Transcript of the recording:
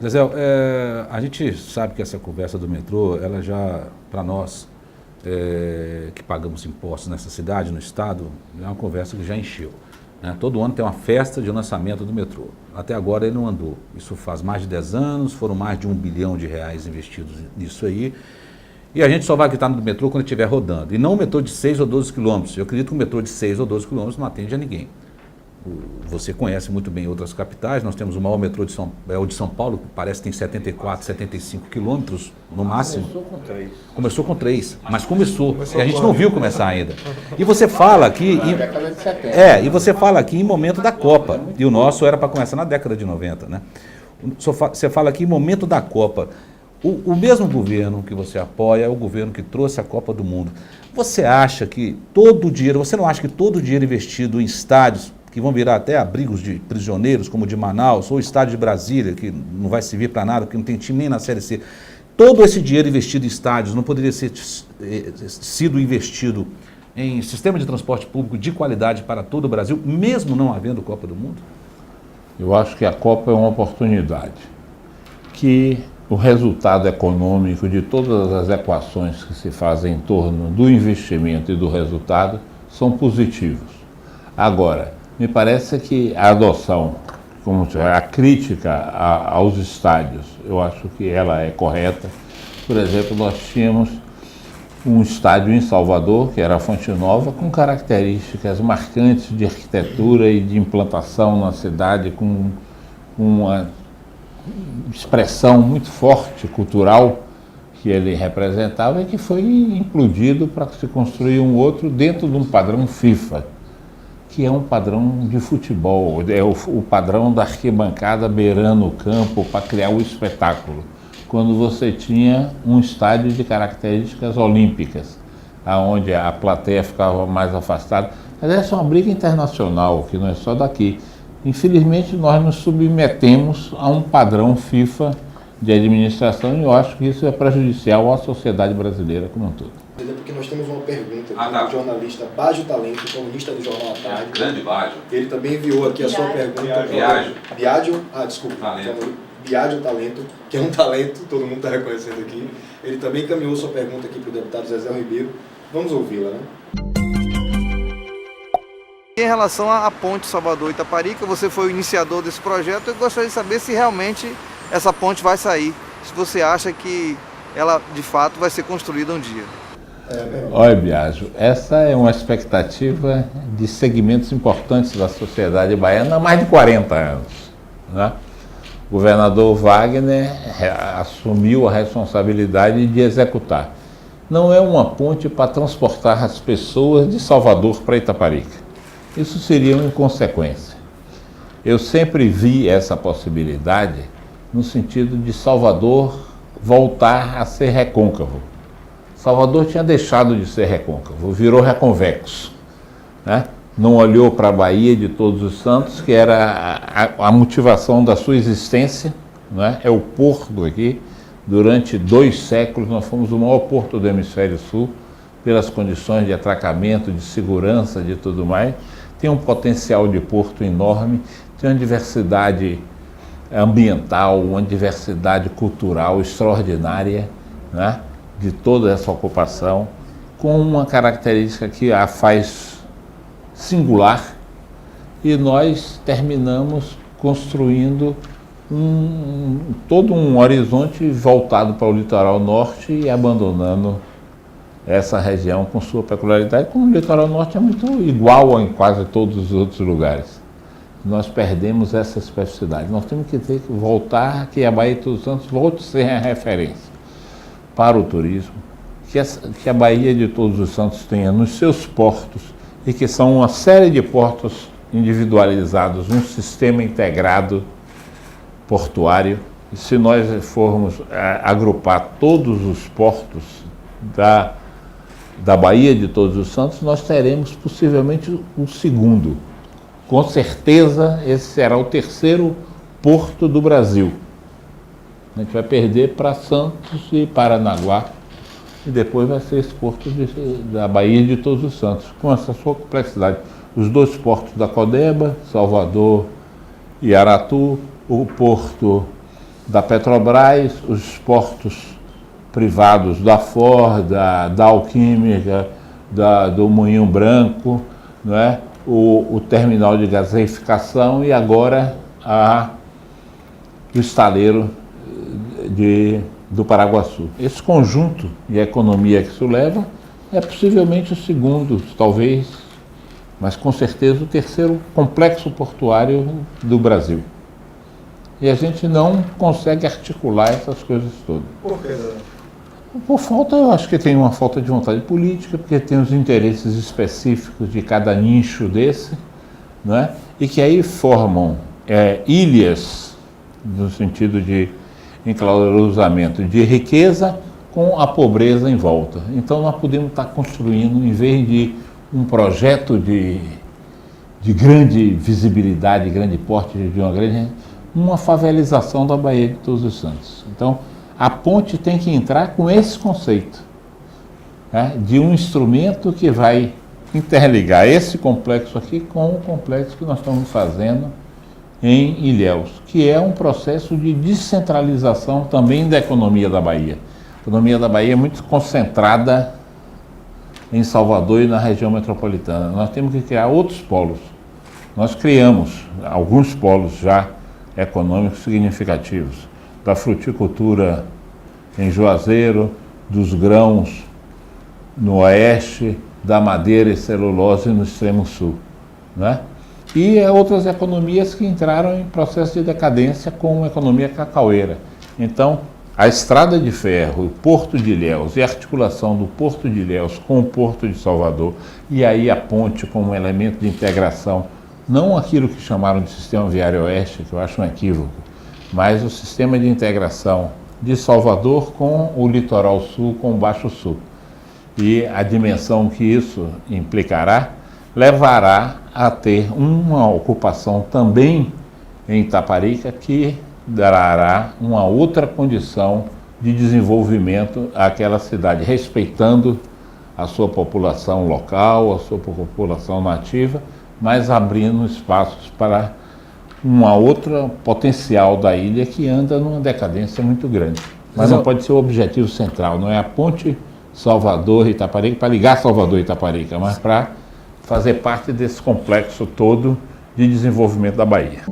Zezé, a gente sabe que essa conversa do metrô, ela já, para nós, que pagamos impostos nessa cidade, no estado, é uma conversa que já encheu. Né? Todo ano tem uma festa de lançamento do metrô. Até agora ele não andou. Isso faz mais de 10 anos, foram mais de R$ 1 bilhão investidos nisso aí. E a gente só vai acreditar no metrô quando estiver rodando. E não o metrô de 6 ou 12 quilômetros. Eu acredito que o metrô de 6 ou 12 quilômetros não atende a ninguém. Você conhece muito bem outras capitais, nós temos o maior metrô o de São Paulo, que parece que tem 74, 75 quilômetros no máximo. Começou com 3, mas começou. E a gente não viu começar ainda. E você fala aqui... E você fala aqui em momento da Copa. E o nosso era para começar na década de 90, né? Você fala aqui em momento da Copa. O mesmo governo que você apoia é o governo que trouxe a Copa do Mundo. Você acha que todo o dinheiro, você não acha que todo o dinheiro investido em estádios, que vão virar até abrigos de prisioneiros, como o de Manaus, ou o estádio de Brasília, que não vai servir para nada, porque não tem time nem na Série C, todo esse dinheiro investido em estádios não poderia ser sido investido em sistema de transporte público de qualidade para todo o Brasil, mesmo não havendo Copa do Mundo? Eu acho que a Copa é uma oportunidade, que o resultado econômico de todas as equações que se fazem em torno do investimento e do resultado são positivos. Agora, me parece que a adoção, a crítica aos estádios, eu acho que ela é correta. Por exemplo, nós tínhamos um estádio em Salvador, que era a Fonte Nova, com características marcantes de arquitetura e de implantação na cidade, com uma expressão muito forte, cultural, que ele representava e que foi implodido para se construir um outro dentro de um padrão FIFA, que é um padrão de futebol, é o padrão da arquibancada beirando o campo para criar o espetáculo. Quando você tinha um estádio de características olímpicas, onde a plateia ficava mais afastada. Mas essa é uma briga internacional, que não é só daqui. Infelizmente, nós nos submetemos a um padrão FIFA de administração e eu acho que isso é prejudicial à sociedade brasileira como um todo. Porque nós temos uma pergunta aqui do jornalista Baggio Talento, colunista do Jornal à Tarde. Grande Baggio. Ele também enviou aqui a sua pergunta. Baggio? Desculpa. Baggio Talento, que é um talento, todo mundo está reconhecendo aqui. Ele também encaminhou sua pergunta aqui para o deputado Zezé Ribeiro. Vamos ouvi-la, né? Em relação à ponte Salvador-Itaparica, você foi o iniciador desse projeto. Eu gostaria de saber se realmente essa ponte vai sair. Se você acha que ela, de fato, vai ser construída um dia. Olha, Biagio, essa é uma expectativa de segmentos importantes da sociedade baiana há mais de 40 anos. Né? O governador Wagner assumiu a responsabilidade de executar. Não é uma ponte para transportar as pessoas de Salvador para Itaparica. Isso seria uma inconsequência. Eu sempre vi essa possibilidade no sentido de Salvador voltar a ser recôncavo. Salvador tinha deixado de ser recôncavo, virou reconvexo, né? Não olhou para a Baía de Todos os Santos, que era a motivação da sua existência, né? É o porto aqui. Durante 2 séculos nós fomos o maior porto do Hemisfério Sul, pelas condições de atracamento, de segurança, de tudo mais. Tem um potencial de porto enorme, tem uma diversidade ambiental, uma diversidade cultural extraordinária, né? De toda essa ocupação, com uma característica que a faz singular, e nós terminamos construindo todo um horizonte voltado para o litoral norte e abandonando essa região com sua peculiaridade, como o litoral norte é muito igual em quase todos os outros lugares. Nós perdemos essa especificidade. Nós temos que ter que voltar, que a Baía de Todos os Santos volte a ser a referência para o turismo, que a Baía de Todos os Santos tenha nos seus portos, e que são uma série de portos individualizados, um sistema integrado portuário. E se nós formos agrupar todos os portos da Baía de Todos os Santos, nós teremos possivelmente o segundo. Com certeza, esse será o 3º porto do Brasil. A gente vai perder para Santos e Paranaguá, e depois vai ser esse porto da Baía de Todos os Santos, com essa sua complexidade. Os 2 portos da Codeba, Salvador e Aratu, o porto da Petrobras, os portos privados da Ford, da Alquímica, do Moinho Branco, não é? O terminal de gaseificação e agora o estaleiro do Paraguaçu. Esse conjunto de economia que isso leva é possivelmente o segundo, talvez, mas com certeza o terceiro complexo portuário do Brasil. E a gente não consegue articular essas coisas todas. Por quê? Por falta, eu acho que tem uma falta de vontade política, porque tem os interesses específicos de cada nicho desse, né? E que aí formam ilhas, no sentido de enclausuramento de riqueza, com a pobreza em volta. Então nós podemos estar construindo, em vez de um projeto de grande visibilidade, grande porte, uma favelização da Baía de Todos os Santos. Então, a ponte tem que entrar com esse conceito, né, de um instrumento que vai interligar esse complexo aqui com o complexo que nós estamos fazendo em Ilhéus, que é um processo de descentralização também da economia da Bahia. A economia da Bahia é muito concentrada em Salvador e na região metropolitana. Nós temos que criar outros polos. Nós criamos alguns polos já econômicos significativos, da fruticultura em Juazeiro, dos grãos no oeste, da madeira e celulose no extremo sul, né? E outras economias que entraram em processo de decadência, como a economia cacaueira. Então, a estrada de ferro, o Porto de Ilhéus e a articulação do Porto de Ilhéus com o Porto de Salvador, e aí a ponte como um elemento de integração, não aquilo que chamaram de Sistema Viário Oeste, que eu acho um equívoco, mas o sistema de integração de Salvador com o litoral sul, com o Baixo Sul. E a dimensão que isso implicará, levará a ter uma ocupação também em Itaparica que dará uma outra condição de desenvolvimento àquela cidade, respeitando a sua população local, a sua população nativa, mas abrindo espaços para uma outra potencial da ilha que anda numa decadência muito grande. Mas não pode ser o objetivo central, não é a ponte Salvador e Itaparica para ligar Salvador e Itaparica, mas para fazer parte desse complexo todo de desenvolvimento da Bahia.